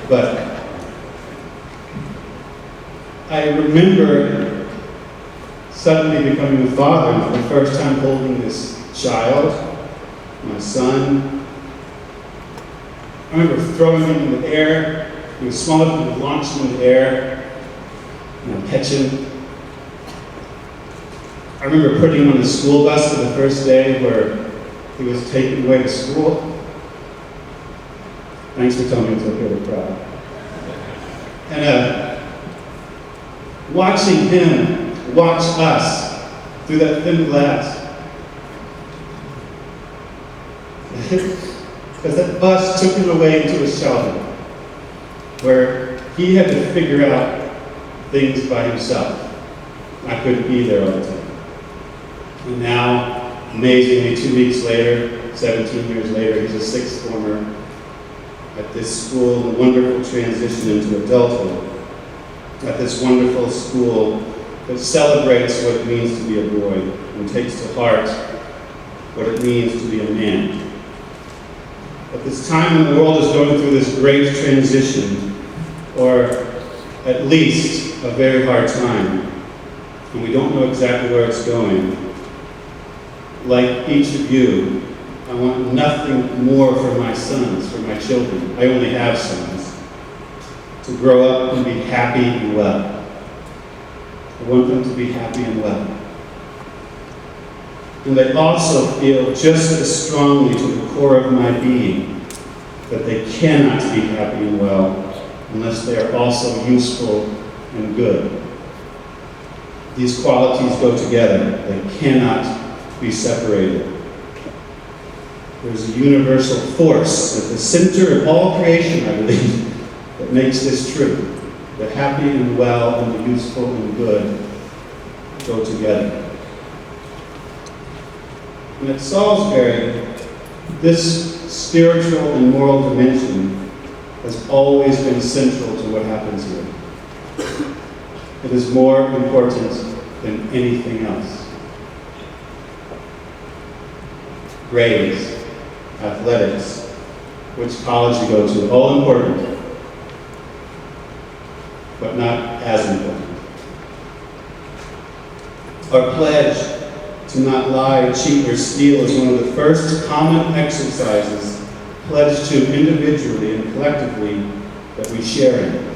But I remember suddenly becoming a father and for the first time holding this child, my son. I remember throwing him in the air. He was small enough to launch him in the air, catch him. I remember putting him on the school bus for the first day where he was taken away to school. Thanks for telling me it's okay to cry. And watching him watch us through that thin glass. Because that bus took him away into a shelter where he had to figure out things by himself. I couldn't be there all the time. And now, amazingly, 2 weeks later, 17 years later, he's a sixth former at this school, a wonderful transition into adulthood, at this wonderful school that celebrates what it means to be a boy and takes to heart what it means to be a man. At this time when the world is going through this great transition, or at least a very hard time, and we don't know exactly where it's going, like each of you, I want nothing more for my sons, for my children. I only have sons. To grow up and be happy and well. I want them to be happy and well. And I also feel just as strongly to the core of my being that they cannot be happy and well unless they are also useful and good. These qualities go together. They cannot be separated. There's a universal force at the center of all creation, I believe, that makes this true. The happy and well and the useful and good go together. And at Salisbury, this spiritual and moral dimension has always been central to what happens here. It is more important than anything else. Grades, athletics, which college you go to, all important, but not as important. Our pledge to not lie, cheat, or steal is one of the first common exercises pledged to individually and collectively that we share in.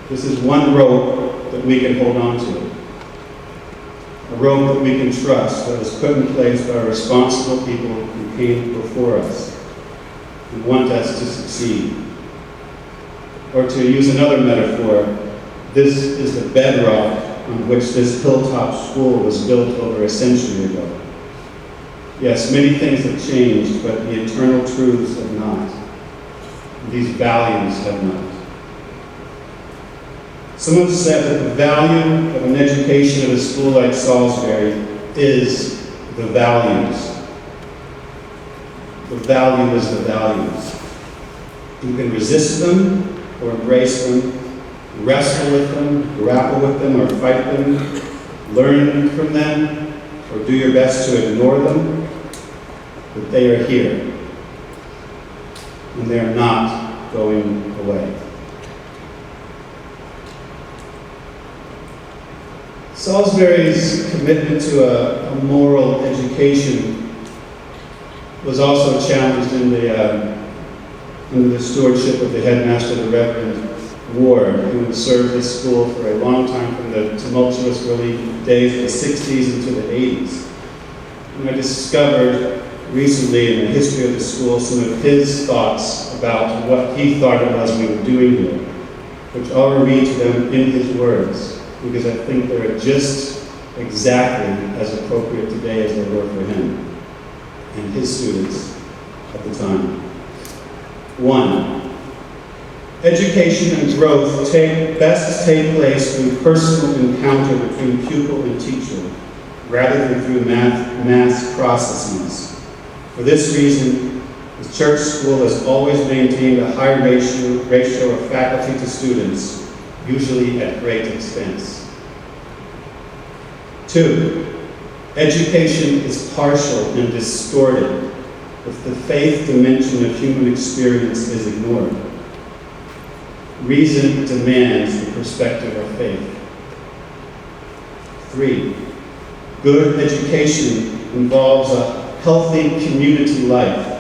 This is one rope that we can hold on to. A rope that we can trust, that was put in place by responsible people who came before us and want us to succeed. Or to use another metaphor, this is the bedrock on which this hilltop school was built over a century ago. Yes, many things have changed, but the eternal truths have not. These values have not. Someone said that the value of an education at a school like Salisbury is the values. The value is the values. You can resist them or embrace them, wrestle with them, grapple with them, or fight them, learn from them, or do your best to ignore them, but they are here, and they are not going away. Salisbury's commitment to a moral education was also challenged under the stewardship of the headmaster, the Reverend Ward, who served this school for a long time, from the tumultuous early days of the 60s into the 80s. And I discovered recently in the history of the school some of his thoughts about what he thought it was we were doing here, which I'll read to them in his words, because I think they're just exactly as appropriate today as they were for him and his students at the time. 1. Education and growth best take place through personal encounter between pupil and teacher, rather than through mass processes. For this reason, the church school has always maintained a high ratio of faculty to students, usually at great expense. 2. Education is partial and distorted if the faith dimension of human experience is ignored. reason demands the perspective of faith. 3, good education involves a healthy community life,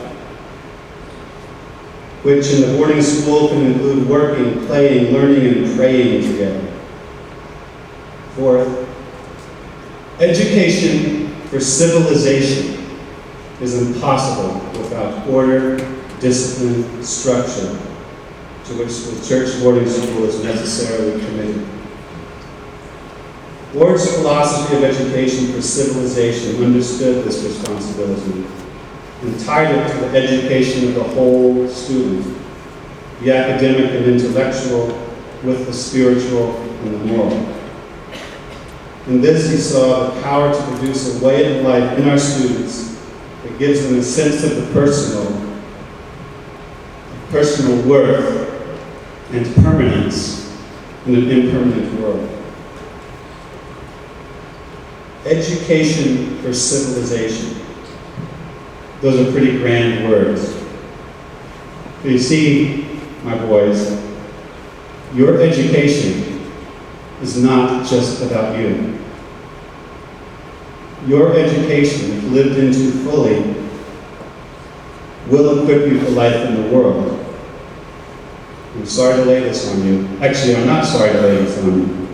which in the boarding school can include working, playing, learning, and praying together. 4th, education for civilization is impossible without order, discipline, structure, to which the church boarding school is necessarily committed. Ward's philosophy of education for civilization understood this responsibility and tied it to the education of the whole student, the academic and intellectual with the spiritual and the moral. In this, he saw the power to produce a way of life in our students that gives them a sense of the personal worth and permanence in an impermanent world. Education for civilization. Those are pretty grand words. But you see, my boys, your education is not just about you. Your education, if lived into fully, will equip you for life in the world. I'm sorry to lay this on you. Actually, I'm not sorry to lay this on you.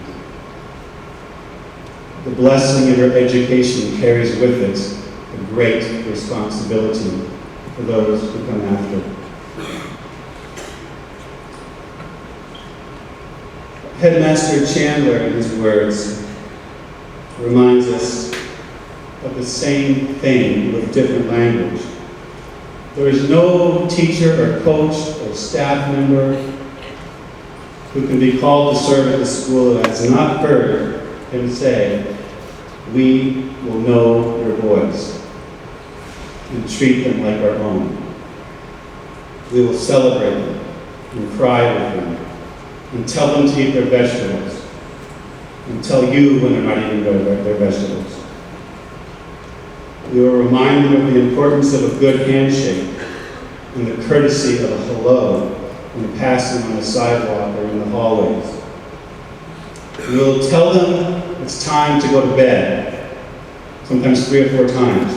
The blessing of your education carries with it a great responsibility for those who come after. Headmaster Chandler, in his words, reminds us of the same thing with different language. There is no teacher or coach or staff member who can be called to serve at the school who has not heard him say, "We will know your boys and treat them like our own. We will celebrate them and cry with them and tell them to eat their vegetables and tell you when they're not eating their vegetables. We will remind them of the importance of a good handshake and the courtesy of a hello when passing on the sidewalk or in the hallways. We will tell them it's time to go to bed, sometimes 3 or 4 times.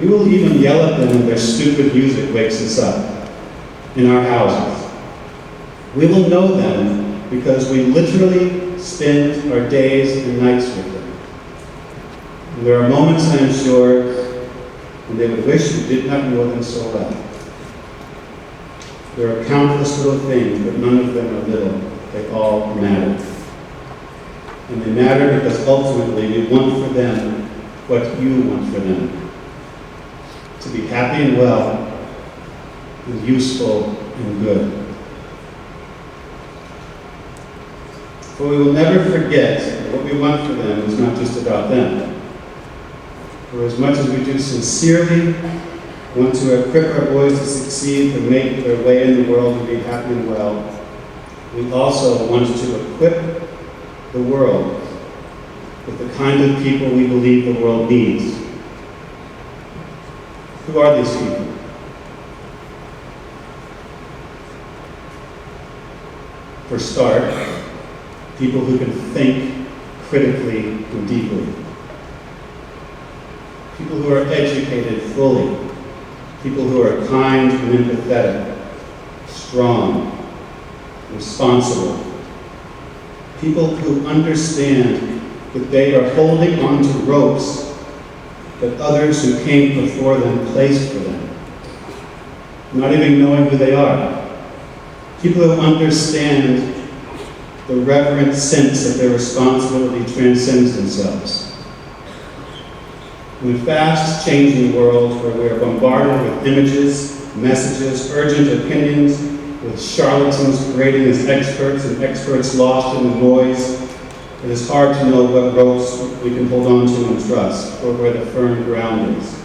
We will even yell at them when their stupid music wakes us up in our houses. We will know them because we literally spend our days and nights with them. And there are moments, I am sure, when they would wish we did not know them so well. There are countless little things, but none of them are little. They all matter. And they matter because ultimately we want for them what you want for them. To be happy and well, and useful and good. For we will never forget that what we want for them is not just about them. For as much as we do sincerely want to equip our boys to succeed, to make their way in the world and be happy and well, we also want to equip the world with the kind of people we believe the world needs. Who are these people? For start, people who can think critically and deeply. People who are educated fully. People who are kind and empathetic, strong, responsible. People who understand that they are holding on to ropes that others who came before them placed for them, not even knowing who they are. People who understand the reverent sense that their responsibility transcends themselves. In a fast-changing world where we are bombarded with images, messages, urgent opinions, with charlatans parading as experts and experts lost in the noise, it is hard to know what ropes we can hold on to and trust, or where the firm ground is,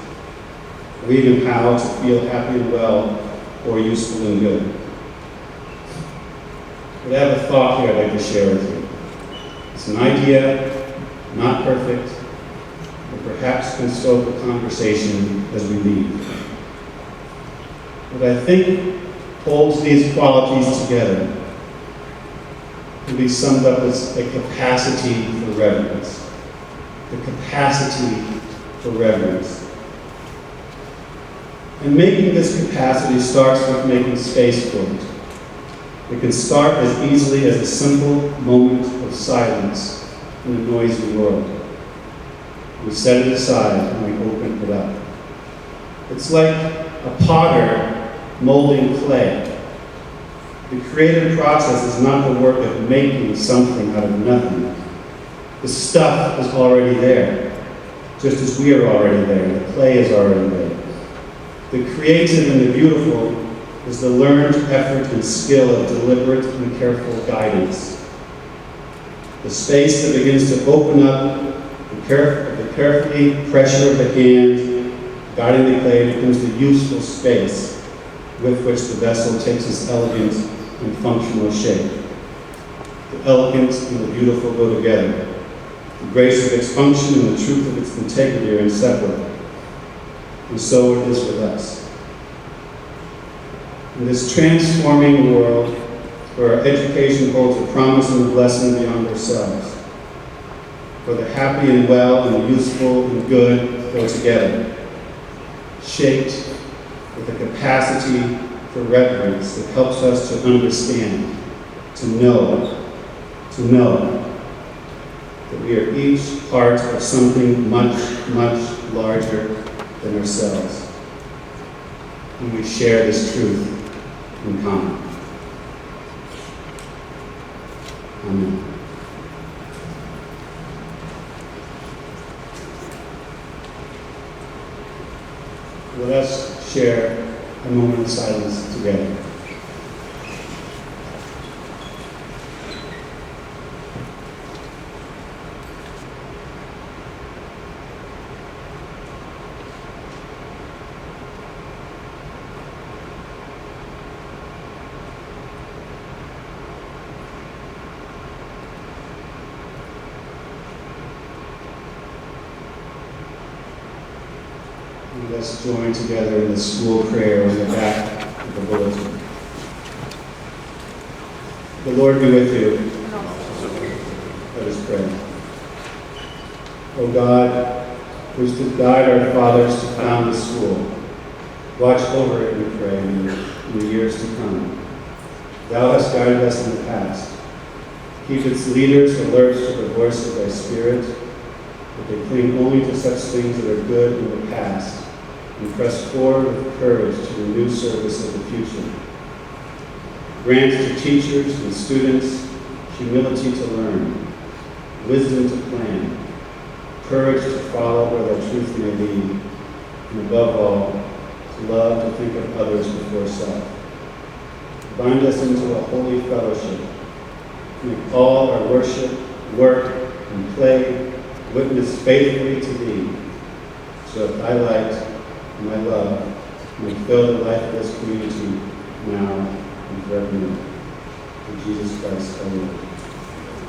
or even how to feel happy and well, or useful and good. But I have a thought here I'd like to share with you. It's an idea, not perfect, but perhaps can stoke a conversation as we leave. But I think holds these qualities together can be summed up as a capacity for reverence. The capacity for reverence. And making this capacity starts with making space for it. It can start as easily as a simple moment of silence in a noisy world. We set it aside and we open it up. It's like a potter molding clay. The creative process is not the work of making something out of nothing. The stuff is already there, just as we are already there, and the clay is already there. The creative and the beautiful is the learned effort and skill of deliberate and careful guidance. The space that begins to open up, the carefully pressure of the hand guiding the clay becomes the useful space with which the vessel takes its elegant and functional shape. The elegant and the beautiful go together. The grace of its function and the truth of its integrity are inseparable. And so it is with us. In this transforming world, where our education holds a promise and a blessing beyond ourselves, where the happy and well and the useful and good go together, shaped with a capacity for reverence that helps us to understand, to know that we are each part of something much, much larger than ourselves. And we share this truth in common. Amen. Let us share a moment of silence together. Let's join together in the school prayer on the back of the bulletin. The Lord be with you. Let us pray. O God, who did guide our fathers to found the school, watch over it, we pray, in the years to come. Thou hast guided us in the past. Keep its leaders alert to the voice of thy Spirit, that they cling only to such things that are good in the past, and press forward with courage to the new service of the future. Grant to teachers and students humility to learn, wisdom to plan, courage to follow where thy truth may lead, and above all, to love to think of others before self. Bind us into a holy fellowship. Make all our worship, work, and play witness faithfully to thee, so that thy light and thy love may fill the life of this community now and forevermore. In Jesus Christ, our Lord.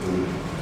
Amen.